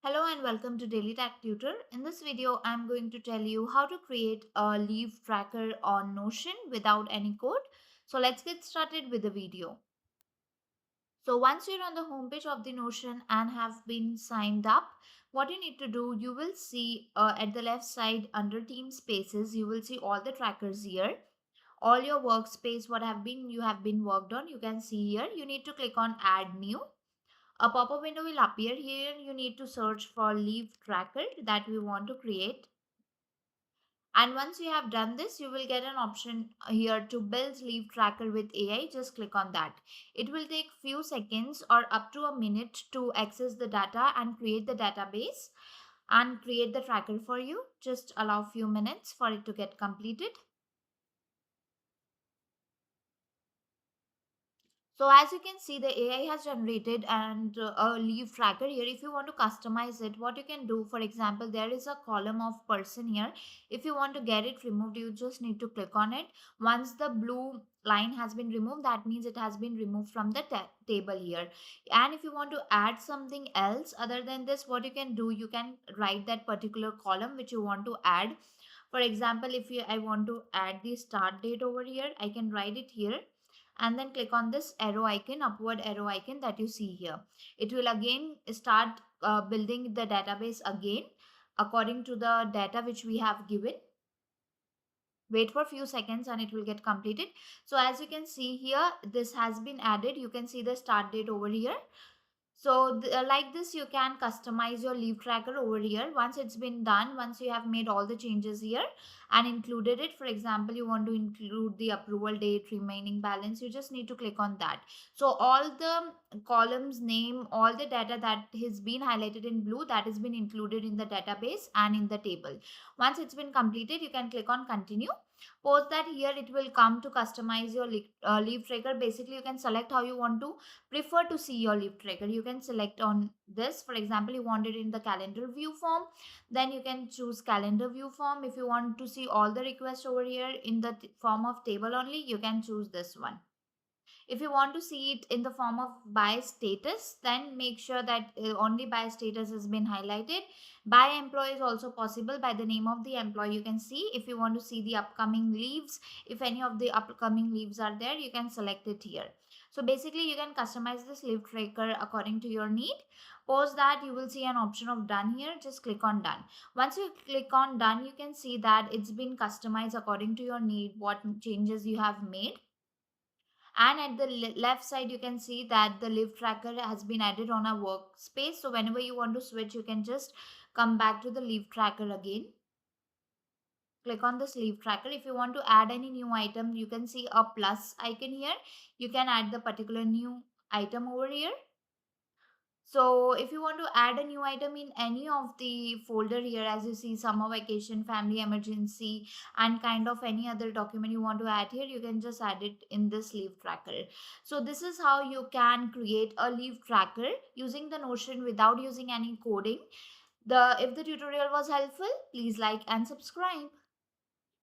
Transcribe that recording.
Hello and welcome to Daily Tech Tutor. In this video, I'm going to tell you how to create a leave tracker on Notion without any code. So let's get started with the video. So once you're on the homepage of the Notion and have been signed up, what you need to do, you will see at the left side under Team Spaces, you will see all the trackers here. All your workspace, what you have been worked on, you can see here. You need to click on Add New. A pop-up window will appear here. You need to search for leave tracker that we want to create. And once you have done this, you will get an option here to build leave tracker with AI. Just click on that. It will take few seconds or up to a minute to access the data and create the database and create the tracker for you. Just allow few minutes for it to get completed. So as you can see, the AI has generated and a leave tracker here. If you want to customize it, what you can do, for example, there is a column of person here. If you want to get it removed, you just need to click on it. Once the blue line has been removed, that means it has been removed from the table here. And if you want to add something else other than this, what you can do, you can write that particular column which you want to add. For example, if I want to add the start date over here, I can write it here and then click on this arrow icon, upward arrow icon that you see here. It will again start building the database again according to the data which we have given. Wait for a few seconds and it will get completed. So as you can see here, this has been added. You can see the start date over here. So like this, you can customize your leave tracker over here. Once it's been done, once you have made all the changes here and included it, for example, you want to include the approval date, remaining balance, you just need to click on that. So all the columns name, all the data that has been highlighted in blue, that has been included in the database and in the table. Once it's been completed, you can click on continue. Post that, here it will come to customize your leave tracker. Basically, you can select how you want to prefer to see your leave tracker. You can select on this. For example, you want it in the calendar view form, then you can choose calendar view form. If you want to see all the requests over here in the form of table only, you can choose this one. If you want to see it in the form of by status, then make sure that only by status has been highlighted. By employee is also possible. By the name of the employee, you can see. If you want to see the upcoming leaves, if any of the upcoming leaves are there, you can select it here. So basically, you can customize this leave tracker according to your need. Post that, you will see an option of done here. Just click on done. Once you click on done, you can see that it's been customized according to your need, what changes you have made. And at the left side, you can see that the live tracker has been added on a workspace. So whenever you want to switch, you can just come back to the leave tracker again. Click on this leave tracker. If you want to add any new item, you can see a plus icon here. You can add the particular new item over here. So if you want to add a new item in any of the folder here, as you see, summer vacation, family emergency, and kind of any other document you want to add here, you can just add it in this leave tracker. So this is how you can create a leave tracker using the Notion without using any coding. If the tutorial was helpful, please like and subscribe.